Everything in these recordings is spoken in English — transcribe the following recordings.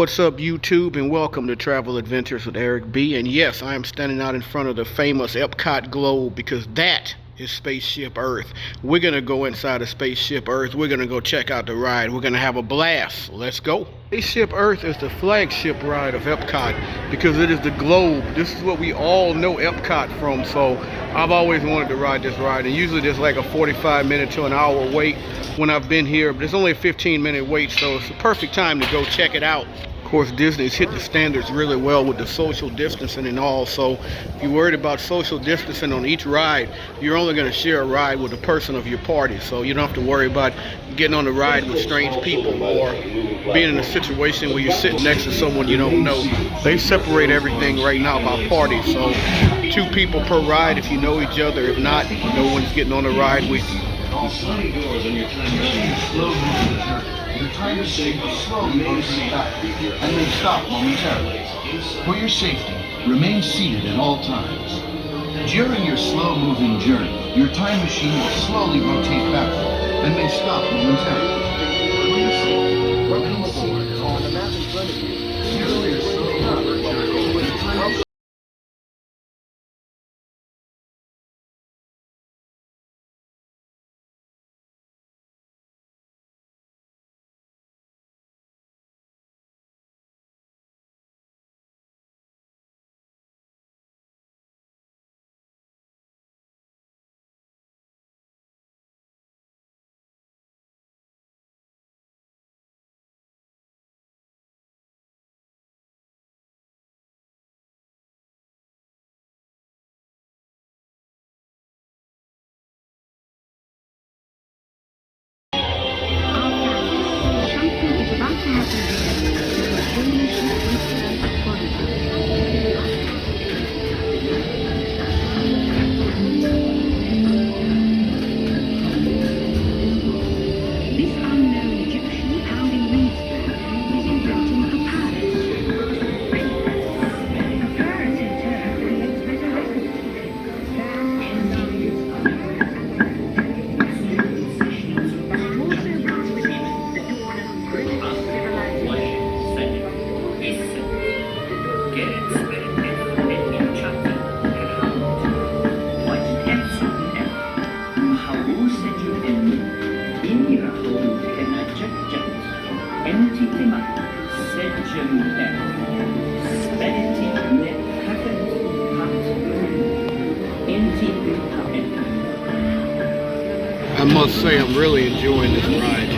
What's up, YouTube, and welcome to Travel Adventures with Eric B. And yes, I am standing out in front of the famous Epcot globe because that is Spaceship Earth. We're going to go inside of Spaceship Earth. We're going to go check out the ride. We're going to have a blast. Let's go. Spaceship Earth is the flagship ride of Epcot because it is the globe. This is what we all know Epcot from. So I've always wanted to ride this ride. And usually there's like a 45-minute to an hour wait when I've been here. But it's only a 15-minute wait, so it's the perfect time to go check it out. Of course, Disney's hit the standards really well with the social distancing and all. So if you're worried about social distancing on each ride, you're only going to share a ride with a person of your party. So you don't have to worry about getting on the ride with strange people or being in a situation where you're sitting next to someone you don't know. They separate everything right now by party. So 2 people per ride if you know each other. If not, no one's getting on the ride with you. Your time to save will slowly proceed back and may stop momentarily. For your safety, remain seated at all times. During your slow-moving journey, your time machine will slowly rotate backward and may stop momentarily. For your safety, remain seated at all times. During your slow-moving journey, your time machine I must say I'm really enjoying this ride.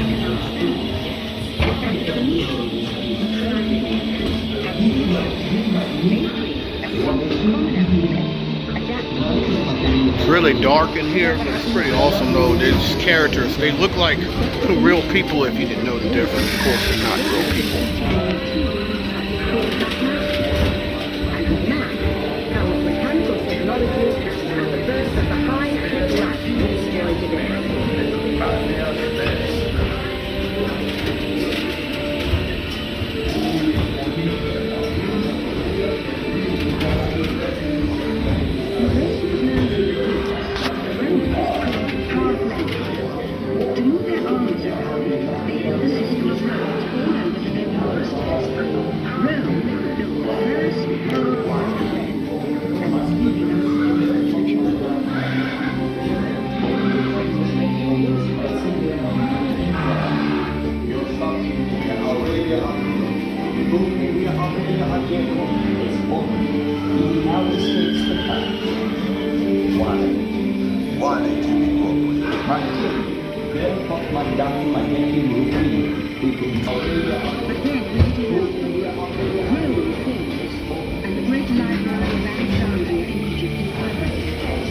It's really dark in here, but it's pretty awesome though. These characters, they look like real people if you didn't know the difference. Of course, they're not real people.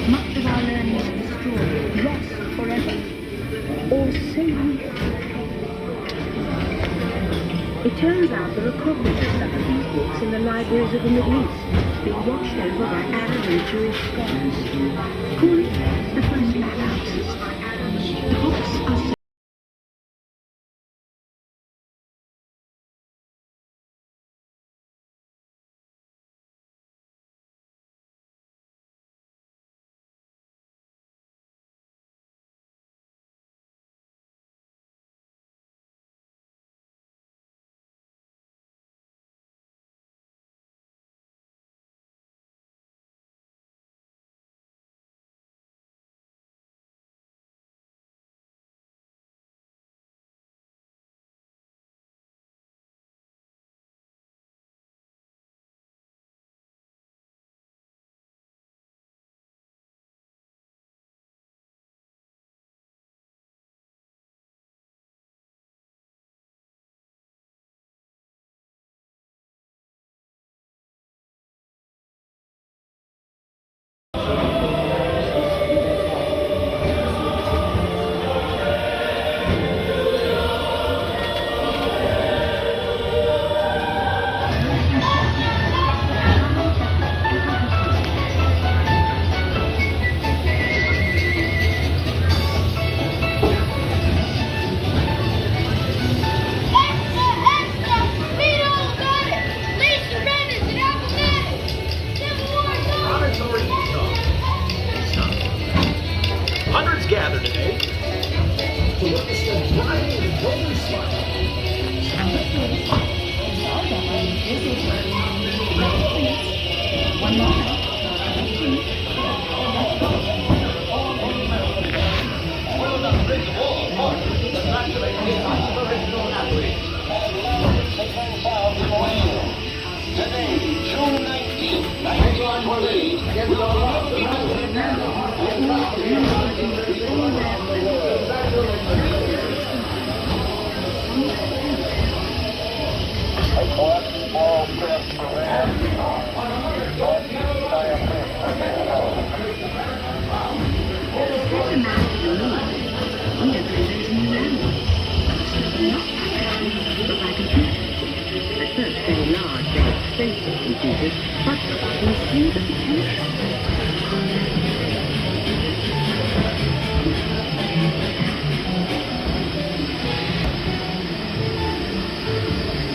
Much of our learning is destroyed, lost forever, or so we fear. It turns out there are copies of some of these books in the libraries of the Middle East, being watched over by Arab and Jewish scholars. Call it the first Arabs. The books are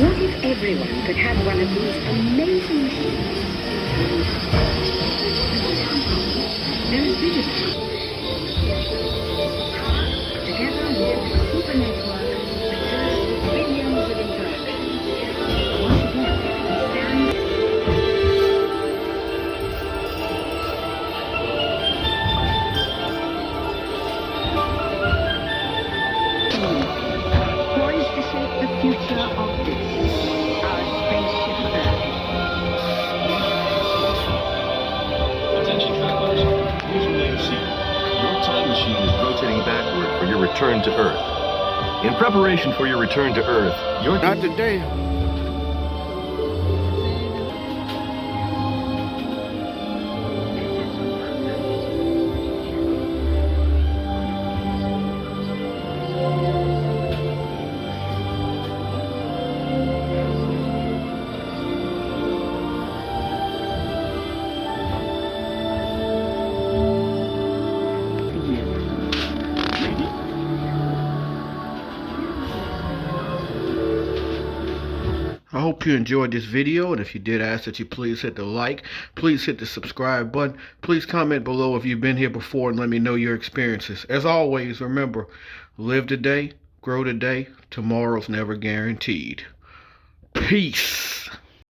What if everyone could have one of these amazing machines? They're as big as together with a super network that serves billions of interactions. Once again, we stand poised to shape the future of this, our spaceship Earth. Attention travelers, please remain seated. Your time machine is rotating backward for your return to Earth. In preparation for your return to Earth, your... Not today. I hope you enjoyed this video, and if you did, I ask that you please hit the like, please hit the subscribe button, please comment below if you've been here before and let me know your experiences. As always, remember, live today, grow today, tomorrow's never guaranteed. Peace.